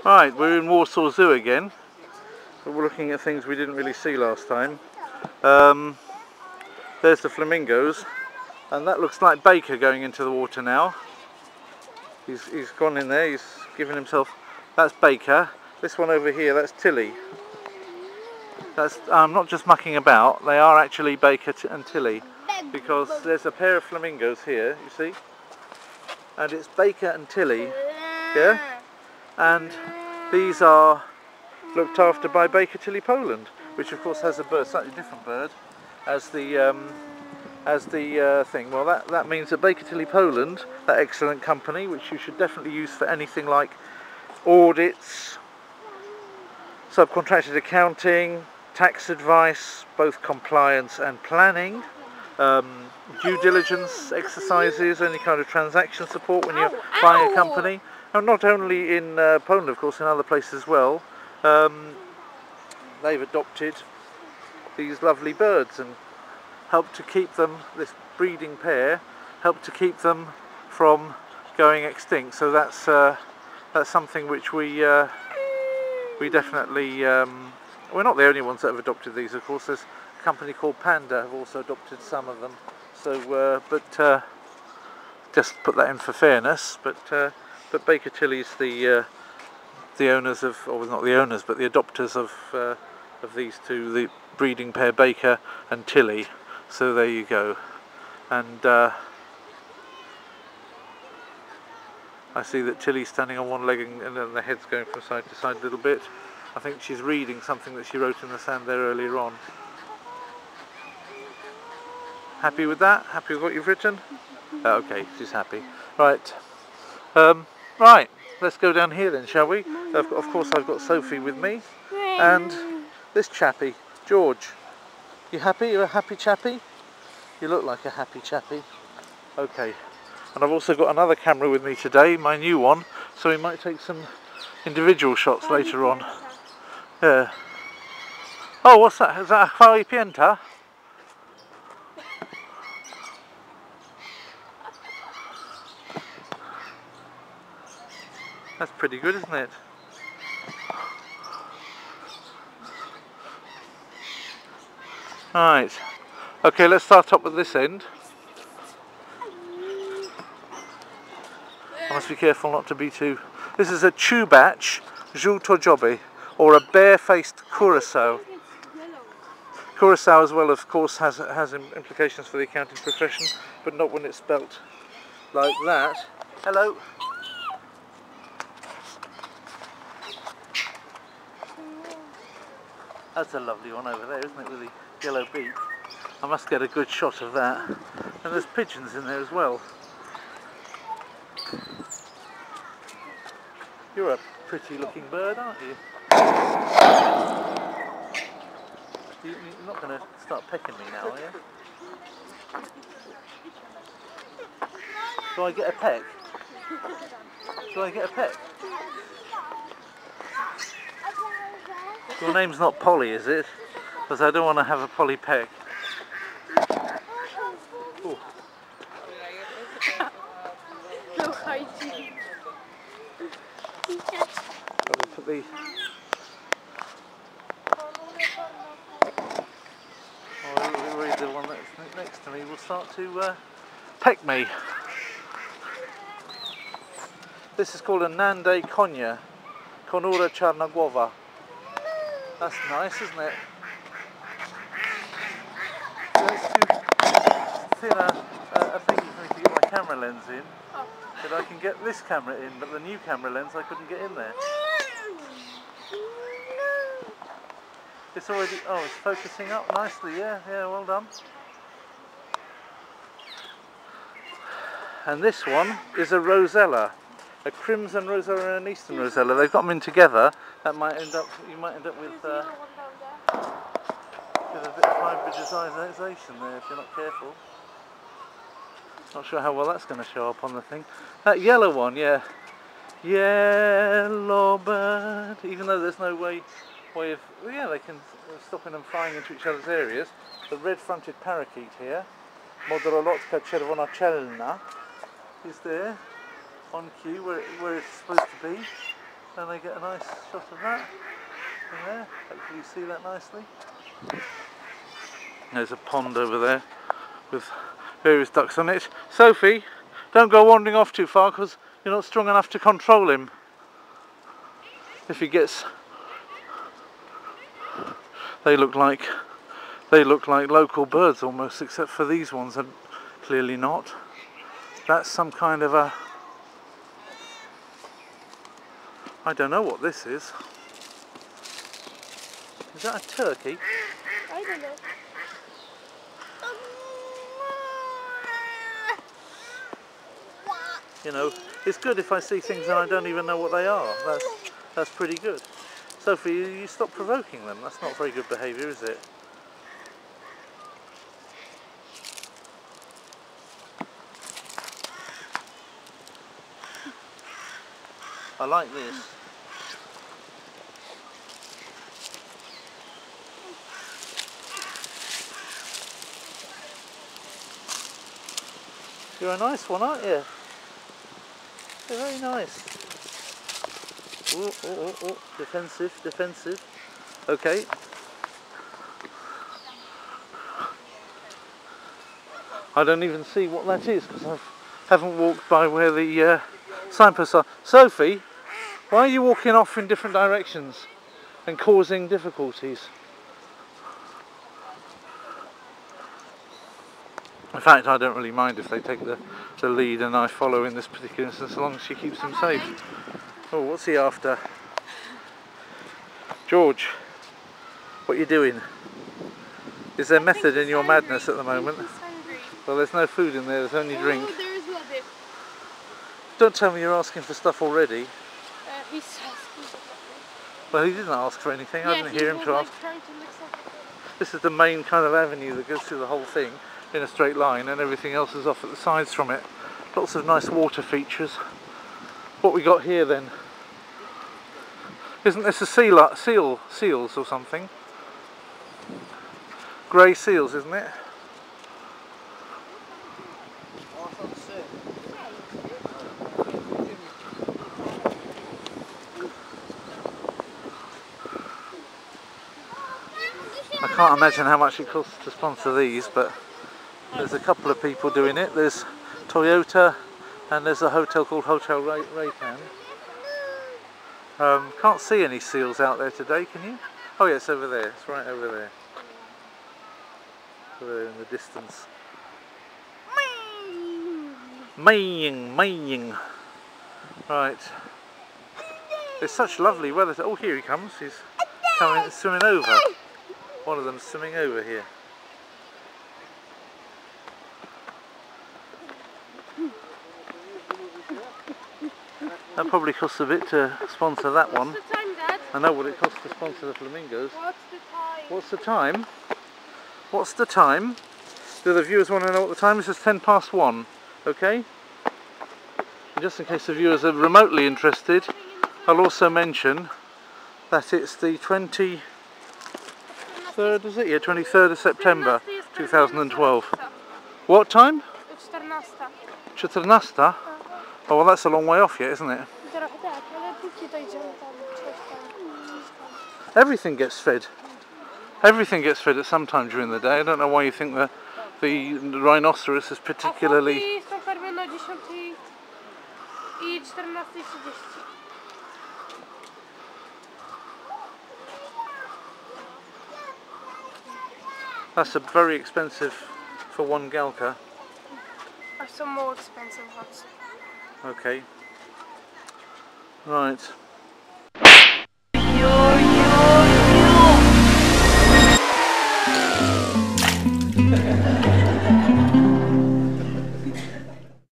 Right, we're in Warsaw Zoo again, but we're looking at things we didn't really see last time. There's the flamingos, and that looks like Baker going into the water now. He's gone in there, he's given himself... That's Baker. This one over here, that's Tilly. That's I'm not just mucking about, they are actually Baker and Tilly, because there's a pair of flamingos here, you see? And it's Baker and Tilly, yeah? And these are looked after by Baker Tilly Poland, which of course has a bird, slightly different bird, as the thing. Well, that means that Baker Tilly Poland, that excellent company, which you should definitely use for anything like audits, subcontracted accounting, tax advice, both compliance and planning, due diligence exercises, any kind of transaction support when you're buying a company. And not only in Poland, of course, in other places as well. They've adopted these lovely birds and helped to keep them, this breeding pair, helped to keep them from going extinct. So that's something which we definitely, we're not the only ones that have adopted these, of course. There's a company called Panda have also adopted some of them. So, just put that in for fairness. But Baker Tilly's the owners of, or not the owners, but the adopters of these two, the breeding pair Baker and Tilly. So there you go. And I see that Tilly's standing on one leg and then the head's going from side to side a little bit. I think she's reading something that she wrote in the sand there earlier on. Happy with that? Happy with what you've written? Okay, she's happy. Right. Right, let's go down here then, shall we? Of course I've got Sophie with me, and this chappie, George. You happy? You're a happy chappie? You look like a happy chappie. Okay, and I've also got another camera with me today, my new one, so we might take some individual shots later on. Yeah. Oh, what's that? Is that a fari pienta? That's pretty good, isn't it? Right. Okay, let's start up at this end. I must be careful not to be too... This is a chubach żółtodzioby, or a bare-faced curassow. Curassow as well, of course, has implications for the accounting profession, but not when it's spelt like that. Hello. That's a lovely one over there, isn't it, with the yellow beak? I must get a good shot of that. And there's pigeons in there as well. You're a pretty looking bird, aren't you? You're not going to start pecking me now, are you? Do I get a peck? Do I get a peck? Your name's not Polly, is it? Because I don't want to have a Polly peck. Ooh. Put the... Oh, the one that's next to me will start to peck me. This is called a Nande konia, Konura czarnogłowa. That's nice, isn't it? It's too thin a thing for me to get my camera lens in. But I can get this camera in, but the new camera lens I couldn't get in there. It's already, oh, it's focusing up nicely, yeah, well done. And this one is a rosella, a crimson rosella and an eastern rosella. They've got them in together. That might end up, you might end up with a bit of hybridisation there if you're not careful. Not sure how well that's going to show up on the thing. That yellow one, yeah. Yellow bird. Even though there's no way of, well, yeah, they can stopping them flying into each other's areas. The red-fronted parakeet here, Modrolotka czerwonoczelna, is there on cue where it's supposed to be. and they get a nice shot of that in there. Hopefully you see that nicely. There's a pond over there with various ducks on it. Sophie, don't go wandering off too far because you're not strong enough to control him. If he gets... They look like local birds almost, except for these ones are clearly not. That's some kind of a... I don't know what this is. Is that a turkey? I don't know. You know, it's good if I see things and I don't even know what they are. That's pretty good. Sophie, you stop provoking them. That's not very good behaviour, is it? I like this. You're a nice one, aren't you? You're very nice. Oh, oh, oh, oh. Defensive, defensive. Okay. I don't even see what that is because I haven't walked by where the signposts are. Sophie, why are you walking off in different directions and causing difficulties? In fact, I don't really mind if they take the lead and I follow in this particular instance, as long as she keeps him safe. Oh, what's he after? George, what are you doing? Is there method in your madness at the moment? Well, there's no food in there, there's only drink. There is a bit. Don't tell me you're asking for stuff already. He's asking for something. Well, he didn't ask for anything, I didn't hear him to ask. Trying to mix up. This is the main kind of avenue that goes through the whole thing in a straight line, and everything else is off at the sides from it. Lots of nice water features. What we got here then? Isn't this a seals or something? Grey seals, isn't it? I can't imagine how much it costs to sponsor these, but there's a couple of people doing it. There's Toyota and there's a hotel called Hotel Raycan. Can't see any seals out there today, can you? Oh yeah, it's over there. It's right over there. Over there in the distance. Maying. Right. It's such lovely weather. Oh, here he comes. He's coming, swimming over. One of them's swimming over here. That probably costs a bit to sponsor that one. What's the time, Dad? I know what it costs to sponsor the flamingos. What's the time? What's the time? What's the time? Do the viewers want to know what the time is? It's 1:10. Okay? And just in case the viewers are remotely interested, I'll also mention that it's the 23rd, is it? Yeah, 23rd of September 2012. What time? 14? Oh, well, that's a long way off yet, isn't it? Everything gets fed. Everything gets fed at some time during the day. I don't know why you think that the rhinoceros is particularly... That's a very expensive for one galka. Are some more expensive ones. Okay. Right.